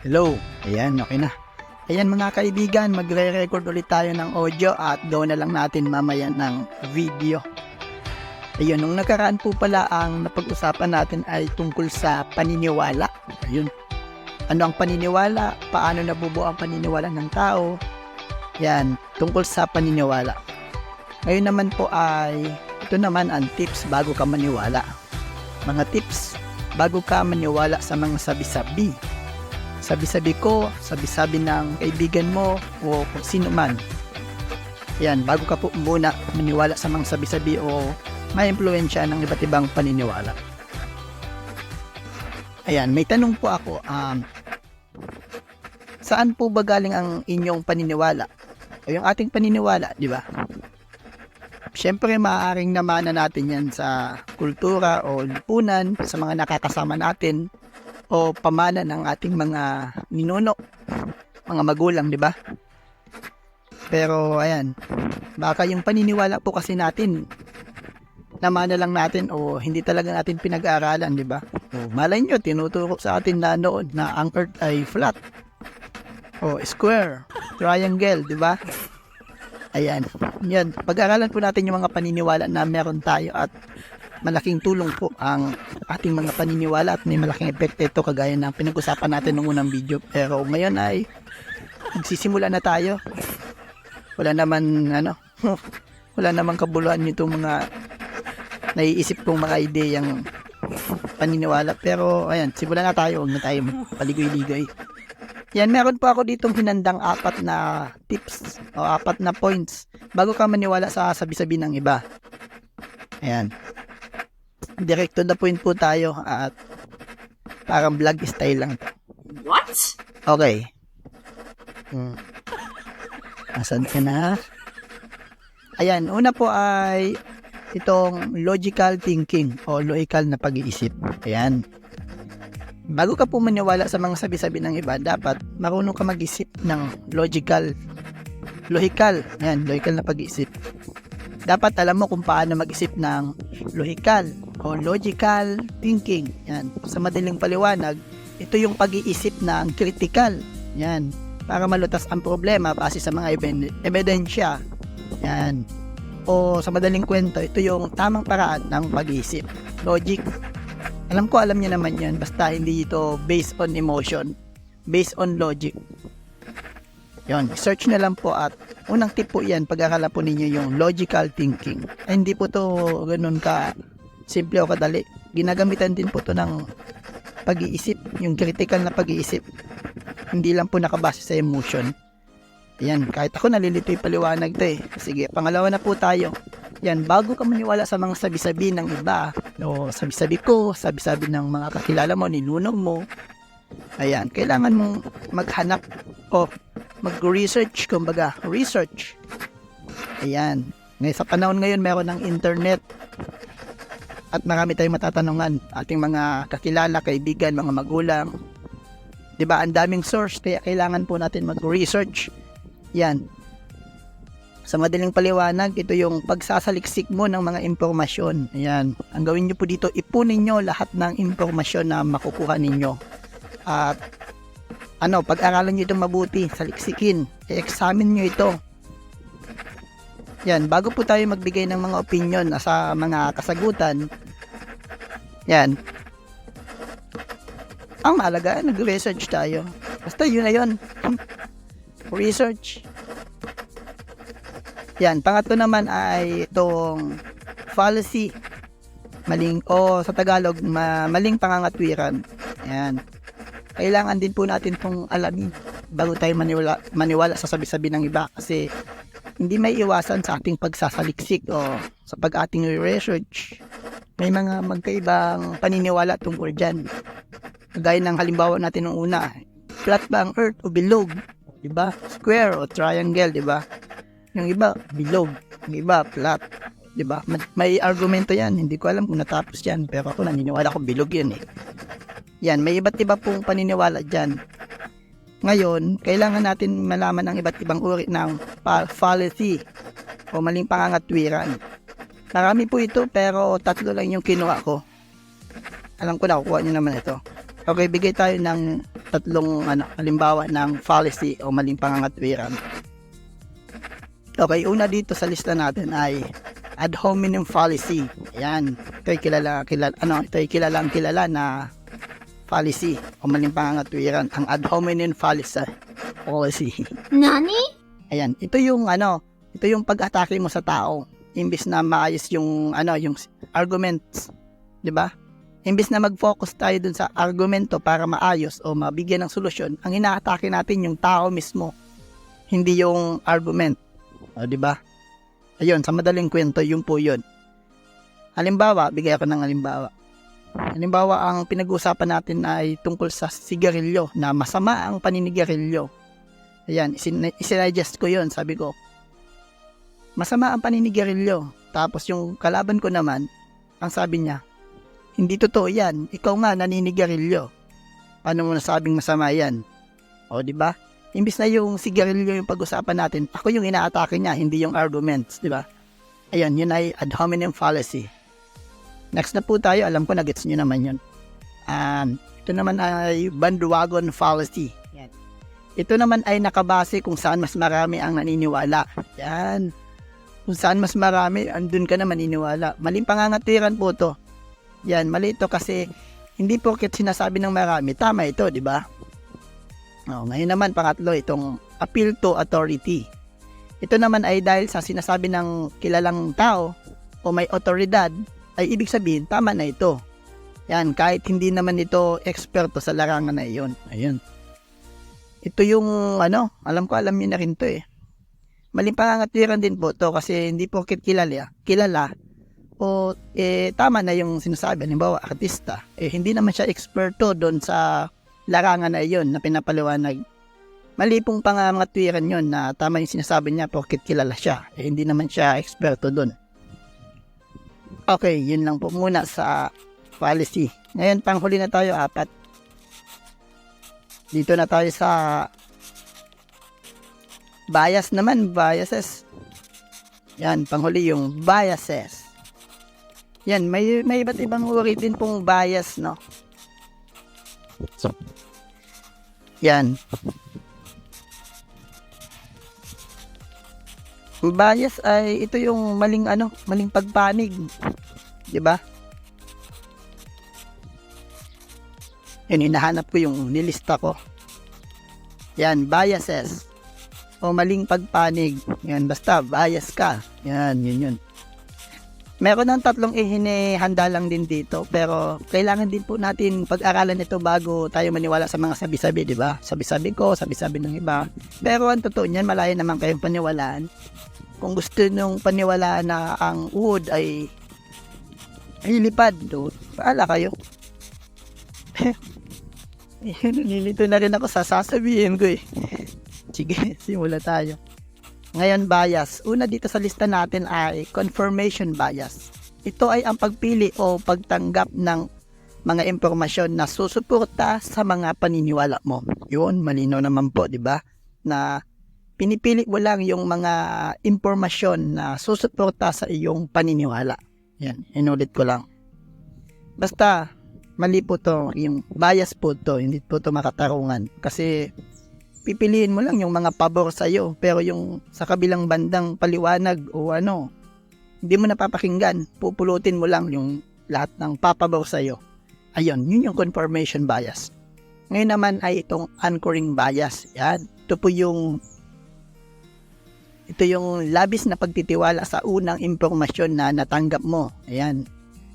Hello, ayan, okay na. Ayan mga kaibigan, magre-record ulit tayo ng audio at gawin na lang natin mamaya ng video. Ayun, nung nakaraan po pala ang napag-usapan natin ay tungkol sa paniniwala. Ayun, ano ang paniniwala? Paano nabubuo ang paniniwala ng tao? Yan, tungkol sa paniniwala. Ngayon naman po ay, ito naman ang tips bago ka maniwala. Mga tips bago ka maniwala sa mga sabi-sabi. Sabi-sabi ko, sabi-sabi ng kaibigan mo o kung sino man. Yan, bago ka po muna maniwala sa mga sabi-sabi o ma-impluwensya ng iba't ibang paniniwala. Ayan, may tanong po ako, saan po ba galing ang inyong paniniwala? O yung ating paniniwala, di ba? Siyempre, maaaring namana natin yan sa kultura o lipunan, sa mga nakakasama natin, o pamana ng ating mga ninuno, mga magulang, di ba? Pero ayan, baka yung paniniwala po kasi natin namana lang natin o hindi talaga natin pinag-aaralan, di ba? O malay nyo, tinuturo sa atin na noon na ang earth ay flat o square, triangle, di ba? Ayan, yan, pag-aaralan po natin yung mga paniniwala na meron tayo at malaking tulong po ang ating mga paniniwala at may malaking epekto ito kagaya ng pinag-usapan natin nung unang video. Pero ngayon ay magsisimula na tayo. Wala naman wala naman kabuluhan nitong mga naiisip kong mga ideyang paniniwala. Pero ayan, simulan na tayo. Huwag na tayo paligoy-ligoy. Yan, meron po ako ditong hinandang 4 na tips o 4 na points bago ka maniwala sa sabi-sabi ng iba. Ayan. Direct to the point po tayo at parang vlog style lang to. What? Okay. Asan ka na? Ayan, una po ay itong logical thinking o logical na pag-iisip. Ayan. Bago ka po maniwala sa mga sabi-sabi ng iba, dapat marunong ka mag-isip ng logical. Ayan, logical na pag-iisip. Dapat alam mo kung paano mag-isip ng logical o logical thinking. Yan. Sa madaling paliwanag, ito yung pag-iisip ng critical. Yan. Para malutas ang problema base sa mga ebidensya. Yan. O sa madaling kwento, ito yung tamang paraan ng pag-iisip. Logic. Alam niyo naman yan. Basta hindi ito based on emotion. Based on logic. Yon, search na lang po at unang tip po yan, pag-aralan po ninyo yung logical thinking. Ay, hindi po to ganun ka simple o kadali. Ginagamitan din po to ng pag-iisip, yung critical na pag-iisip. Hindi lang po nakabase sa emotion. Yan, kahit ako nalilito yung paliwanag to eh. Sige, pangalawa na po tayo. Yan, bago ka maniwala sa mga sabi-sabi ng iba, o sabi-sabi ko, sabi-sabi ng mga kakilala mo, ninunog mo, ayan, kailangan mong maghanap o mag-research, kumbaga, research. Ayan. Ngayon, sa panahon ngayon, meron ng internet at marami tayong matatanungan. Ating mga kakilala, kaibigan, mga magulang. Diba? Ang daming source, kaya kailangan po natin mag-research. Yan. Sa madaling paliwanag, ito yung pagsasaliksik mo ng mga impormasyon. Ayan. Ang gawin nyo po dito, ipunin nyo lahat ng impormasyon na makukuha ninyo. At pag-aralan nyo ito mabuti, saliksikin, i-examine nyo ito. Yan, bago po tayo magbigay ng mga opinion sa mga kasagutan, yan, ang mahalaga, nag-research tayo. Basta yun na yun. Research. Yan, pangatlo naman ay itong fallacy. Maling, o sa Tagalog, maling pangangatwiran. Yan. Kailangan din po natin itong alamin bago tayo maniwala sa sabi-sabi ng iba kasi hindi may iwasan sa ating pagsasaliksik o sa pag-ating research. May mga magkaibang paniniwala tungkol dyan. Gaya ng halimbawa natin nung una, flat ba ang earth o bilog? Diba? Square o triangle, diba? Yung iba, bilog. Yung iba, flat. Diba? May argumento yan. Hindi ko alam kung natapos yan. Pero ako naniniwala ko bilog yun eh. Yan, may iba't iba pong paniniwala dyan. Ngayon, kailangan natin malaman ang iba't ibang uri ng fallacy o maling pangangatwiran. Marami po ito pero 3 lang yung kinuha ko. Alam ko na, kukuha nyo naman ito. Okay, bigay tayo ng tatlong halimbawa ng fallacy o maling pangangatwiran. Okay, una dito sa lista natin ay ad hominem fallacy. Ayan, ito'y kilala na fallacy o maling pangangatwiran, ang ad hominem fallacy. Nani? Ayan, ito yung pag-atake mo sa tao imbis na maayos yung yung arguments, 'di ba? Imbis na mag-focus tayo dun sa argumento para maayos o mabigyan ng solusyon, ang inaatake natin yung tao mismo, hindi yung argument. O, 'di ba? Ayun, sa madaling kwento, yun po yun. Halimbawa, bigay ako ng halimbawa. Halimbawa, ang pinag-uusapan natin ay tungkol sa sigarilyo, na masama ang paninigarilyo. Ayan, isinadjust ko yun, sabi ko, masama ang paninigarilyo. Tapos yung kalaban ko naman, ang sabi niya, hindi totoo yan, ikaw nga naninigarilyo. Paano mo nasabing masama yan? O, di ba? Imbis na yung sigarilyo yung pag-usapan natin, ako yung inaatake niya, hindi yung arguments, di ba? Ayun, yun ay ad hominem fallacy. Next na po tayo, alam ko nagets nyo naman yun. Ito naman ay bandwagon fallacy. Yan. Ito naman ay nakabase kung saan mas marami ang naniniwala. Yan. Kung saan mas marami, andun ka na maniniwala. Maling pangangatiran po to. Yan, mali ito kasi hindi porket sinasabi ng marami, tama ito, di ba? Ngayon naman, pangatlo, itong appeal to authority. Ito naman ay dahil sa sinasabi ng kilalang tao o may otoridad, ay ibig sabihin, tama na ito. Yan, kahit hindi naman ito eksperto sa larangan na iyon. Ayun. Ito yung, alam niyo na rin to eh. Maling pangangatiran din po to kasi hindi porket kilala, o tama na yung sinasabi. Halimbawa, artista, hindi naman siya eksperto doon sa larangan na iyon na pinapaliwanag. Mali pong pangangatwiran yun na tama yung sinasabi niya porket kilala siya. Hindi naman siya eksperto doon. Okay, yun lang po muna sa fallacy. Ngayon, panghuli na tayo, 4. Dito na tayo sa bias naman, biases. Yan, panghuli yung biases. Yan, may iba't ibang uri din pong bias, no? Yan. Bias ay ito yung maling pagpanig, 'di ba? Yan, hinahanap ko yung nilista ko. Yan, biases o maling pagpanig. Yan, basta bias ka. Yan, yun. Meron ng 3 ihinihanda lang din dito, pero kailangan din po natin pag-aralan ito bago tayo maniwala sa mga sabi-sabi, di ba? Sabi-sabi ko, sabi-sabi ng iba. Pero ang totoo niyan, malaya naman kayong paniwalaan. Kung gusto nung paniwalaan na ang uod ay lipad, paala kayo. Nilito na rin ako sa sasabihin ko eh. Sige, simula tayo. Ngayon, bias. Una dito sa lista natin ay confirmation bias. Ito ay ang pagpili o pagtanggap ng mga impormasyon na susuporta sa mga paniniwala mo. Yun, malinaw naman po, di ba? Na pinipili mo lang yung mga impormasyon na susuporta sa iyong paniniwala. Yan, inulit ko lang. Basta, mali po to, yung bias po to, hindi po to makatarungan. Kasi, pipiliin mo lang yung mga pabor sa iyo, pero yung sa kabilang bandang paliwanag o hindi mo napapakinggan, pupulutin mo lang yung lahat ng papabor sa iyo. Ayun, yun yung confirmation bias. Ngayon naman ay itong anchoring bias. Yan, ito yung labis na pagtitiwala sa unang impormasyon na natanggap mo. Ayan,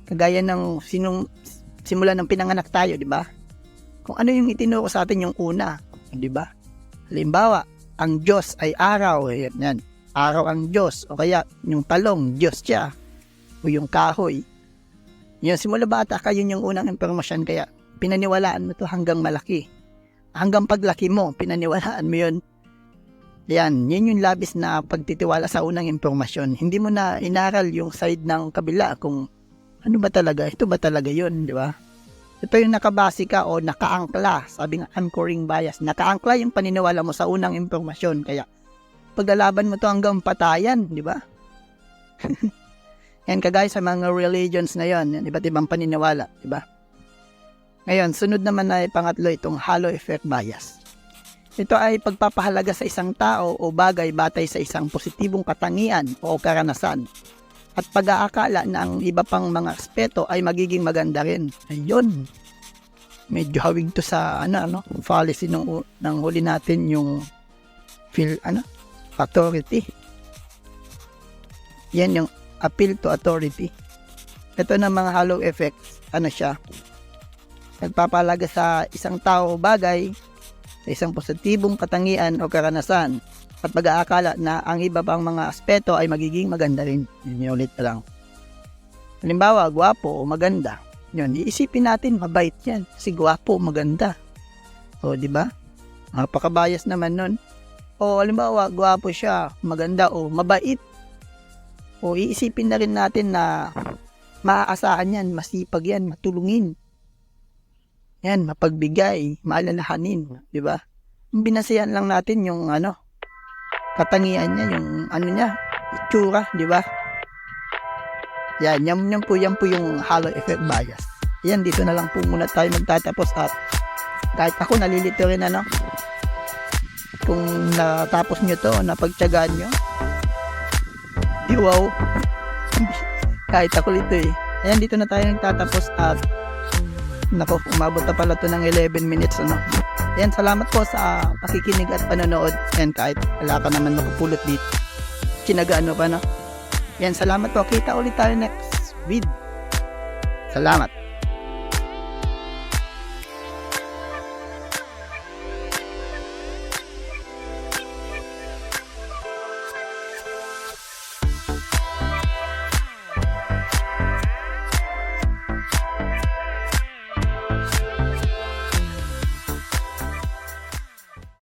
kagaya ng simula ng pinanganak tayo, di ba? Kung ano yung itinuro sa atin yung una, di ba? Halimbawa, ang Diyos ay araw. Yan. Araw ang Diyos. O kaya, yung talong, Diyos siya. O yung kahoy. Yun, simula bata ka, yun yung unang impormasyon. Kaya, pinaniwalaan mo to hanggang malaki. Hanggang paglaki mo, pinaniwalaan mo yun. Yan, yun yung labis na pagtitiwala sa unang impormasyon. Hindi mo na inaral yung side ng kabila kung ano ba talaga, ito ba talaga yun, di ba? Ito yung nakabase ka o nakaangkla, sabi nga anchoring bias, nakaangkla yung paniniwala mo sa unang impormasyon, kaya paglalaban mo to hanggang patayan, di ba? Yan kagaya sa mga religions na yon, iba't ibang paniniwala, di ba? Ngayon, sunod naman ay pangatlo itong halo effect bias. Ito ay pagpapahalaga sa isang tao o bagay batay sa isang positibong katangian o karanasan at pag-aakala na ang iba pang mga aspeto ay magiging maganda rin. Ayun. Medyo hawig to sa fallacy ng huli natin yung authority. Yan yung appeal to authority. Ito na mga halo effects, siya? Nagpapahalaga sa isang tao o bagay sa isang positibong katangian o karanasan at pag-aakala na ang iba pang mga aspeto ay magiging maganda rin. Yun ulit lang. Halimbawa, gwapo o maganda. Yun, iisipin natin mabait yan kasi gwapo o maganda. O, di ba? Napaka-bias naman nun. O, halimbawa, gwapo siya, maganda o mabait. O, iisipin na rin natin na maaasahan yan, masipag yan, matulungin. Yan, mapagbigay, maalalahanin, di ba? Binasihan lang natin yung katangian niya, yung niya, itsura, di ba? Yan po yung halo effect bias. Yan, dito na lang po muna tayo magtatapos at kahit ako nalilito rin kung natapos nyo to, napagtyagaan nyo. Di wow. Kahit ako lito eh. Ayan, dito na tayo nagtatapos at nako, umabot na pala to ng 11 minutes Yan, salamat po sa pakikinig at panonood. Yan, kahit wala ka naman makapulot dito. Tsinagaan mo pa Yan, salamat po. Kita ulit tayo next video. Salamat.